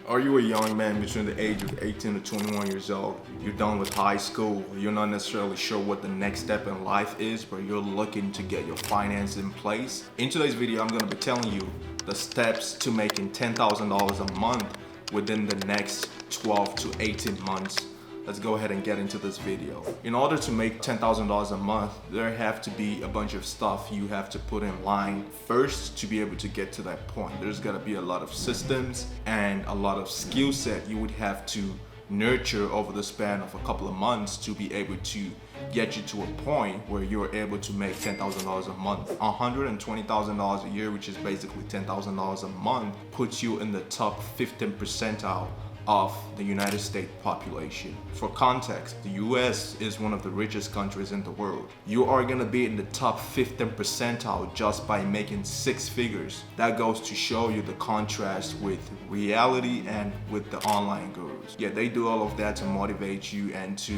Are you a young man between the age of 18 to 21 years old? You're done with high school. You're not necessarily sure what the next step in life is, but you're looking to get your finance in place. In today's video, I'm going to be telling you the steps to making $10,000 a month within the next 12 to 18 months. Let's go ahead and get into this video. In order to make $10,000 a month, there have to be a bunch of stuff you have to put in line first to be able to get to that point. There's gotta be a lot of systems and a lot of skill set you would have to nurture over the span of a couple of months to be able to get you to a point where you're able to make $10,000 a month. $120,000 a year, which is basically $10,000 a month, puts you in the top 15 percentile of the United States population. For context, the US is one of the richest countries in the world. You are gonna be in the top 15 percentile just by making six figures. That goes to show you the contrast with reality and with the online gurus. Yeah, they do all of that to motivate you and to,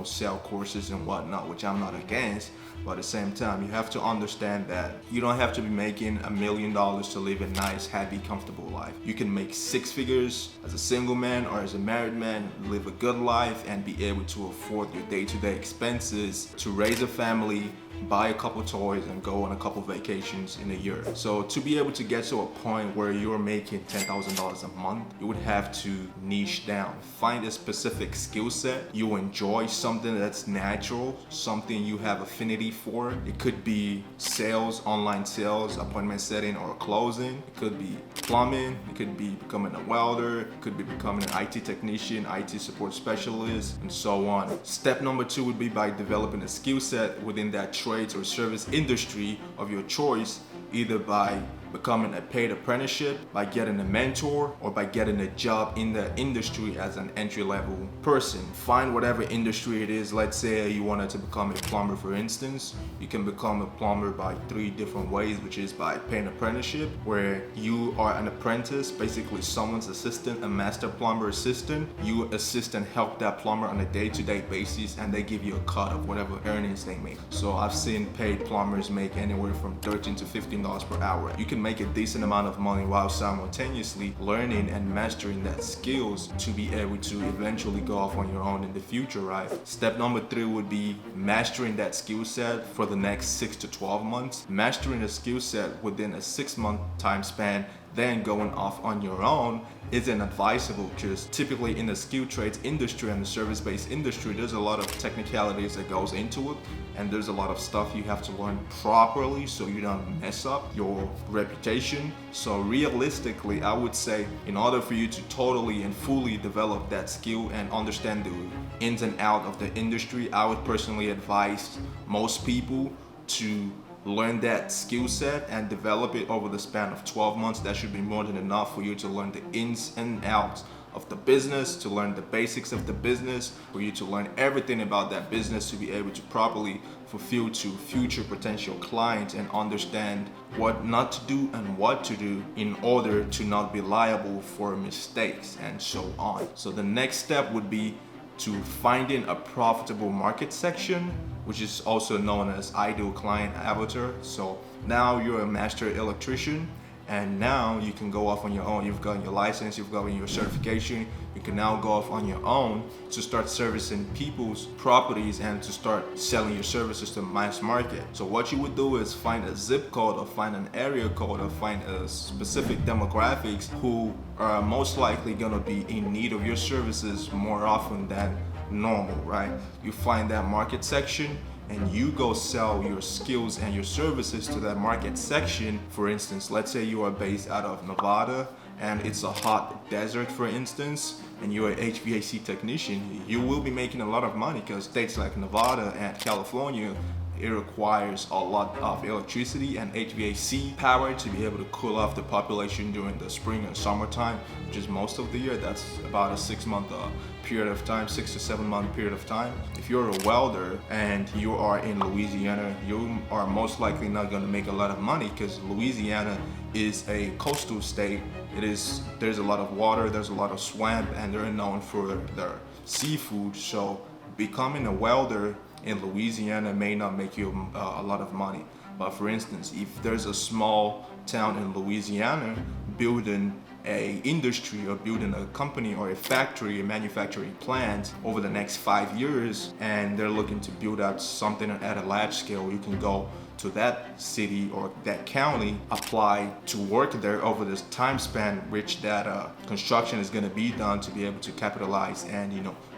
sell courses and whatnot, which I'm not against. But at the same time, you have to understand that you don't have to be making $1 million to live a nice, happy, comfortable life. You can make six figures as a single man or as a married man, live a good life and be able to afford your day-to-day expenses, to raise a family, buy a couple toys and go on a couple vacations in a year. So to be able to get to a point where you're making $10,000 a month, you would have to niche down. Find a specific skill set you enjoy, something that's natural, something you have affinity for. It could be sales, online sales, appointment setting or closing. It could be plumbing. It could be becoming a welder. It could be becoming an IT technician, IT support specialist, and so on. Step number 2 would be by developing a skill set within that trades or service industry of your choice, either by becoming a paid apprenticeship, by getting a mentor, or by getting a job in the industry as an entry-level person. Find whatever industry it is. Let's say you wanted to become a plumber, for instance. You can become a plumber by 3 different ways, which is by paid apprenticeship, where you are an apprentice, basically someone's assistant, a master plumber assistant. You assist and help that plumber on a day-to-day basis, and they give you a cut of whatever earnings they make. So I've seen paid plumbers make anywhere from $13 to $15 per hour. You can make a decent amount of money while simultaneously learning and mastering that skills to be able to eventually go off on your own in the future, right? Step number 3 would be mastering that skill set for the next 6 to 12 months. Mastering a skill set within a 6-month time span, then going off on your own isn't advisable, because typically in the skilled trades industry and the service-based industry, there's a lot of technicalities that goes into it, and there's a lot of stuff you have to learn properly so you don't mess up your reputation. So realistically, I would say in order for you to totally and fully develop that skill and understand the ins and outs of the industry, I would personally advise most people to learn that skill set and develop it over the span of 12 months. That should be more than enough for you to learn the ins and outs of the business, to learn the basics of the business, for you to learn everything about that business, to be able to properly fulfill to future potential clients and understand what not to do and what to do in order to not be liable for mistakes and so on. So the next step would be to finding a profitable market section, which is also known as ideal client avatar. So now you're a master electrician, and now you can go off on your own. You've gotten your license, you've gotten your certification. You can now go off on your own to start servicing people's properties and to start selling your services to mass market. So what you would do is find a zip code or find an area code or find a specific demographics who are most likely gonna be in need of your services more often than normal, right? You find that market section and you go sell your skills and your services to that market section. For instance, let's say you are based out of Nevada and it's a hot desert, for instance, and you're an HVAC technician. You will be making a lot of money because states like Nevada and California, it requires a lot of electricity and HVAC power to be able to cool off the population during the spring and summertime, which is most of the year. That's about a 6-month period of time, 6 to 7 month period of time. If you're a welder and you are in Louisiana, you are most likely not going to make a lot of money because Louisiana is a coastal state. There's a lot of water, there's a lot of swamp, and they're known for their seafood. So becoming a welder in Louisiana may not make you a lot of money. But for instance, if there's a small town in Louisiana building a industry or building a company or a factory, a manufacturing plant over the next 5 years, and they're looking to build out something at a large scale, you can go to that city or that county, apply to work there over this time span which that construction is going to be done, to be able to capitalize and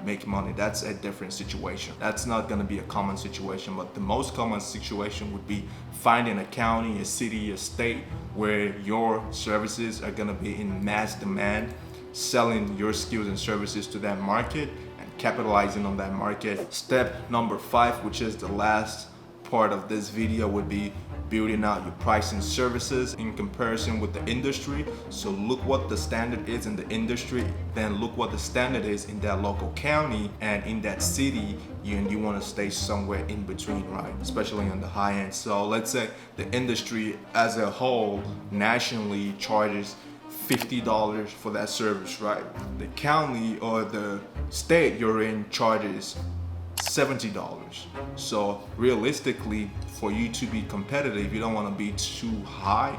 make money. That's a different situation. That's not going to be a common situation, but the most common situation would be finding a county, a city, a state where your services are going to be in mass demand, selling your skills and services to that market and capitalizing on that market. Step number 5, which is the last part of this video, would be building out your pricing services in comparison with the industry. So look what the standard is in the industry, then look what the standard is in that local county and in that city, and you want to stay somewhere in between, right? Especially on the high end. So let's say the industry as a whole nationally charges $50 for that service, right? The county or the state you're in charges $70. So realistically, for you to be competitive, you don't want to be too high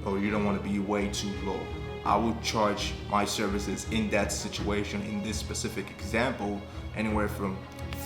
or you don't want to be way too low. I would charge my services in that situation, in this specific example, anywhere from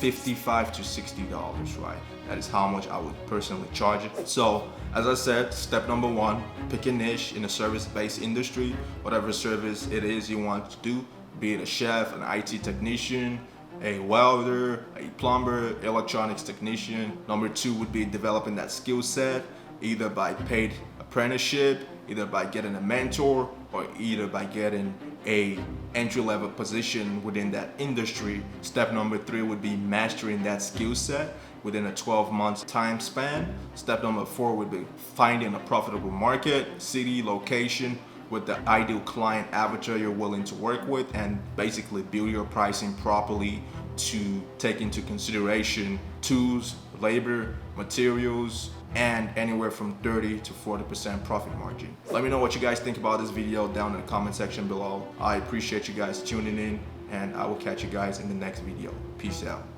$55 to $60, right? That is how much I would personally charge it. So as I said, step number 1, pick a niche in a service-based industry, whatever service it is you want to do, be it a chef, an IT technician, a welder, a plumber, electronics technician. Number 2 would be developing that skill set, either by paid apprenticeship, either by getting a mentor, or either by getting a entry-level position within that industry. Step number 3 would be mastering that skill set within a 12-month time span. Step number 4 would be finding a profitable market, city, location, with the ideal client avatar you're willing to work with, and basically build your pricing properly to take into consideration tools, labor, materials, and anywhere from 30 to 40% profit margin. Let me know what you guys think about this video down in the comment section below. I appreciate you guys tuning in, and I will catch you guys in the next video. Peace out.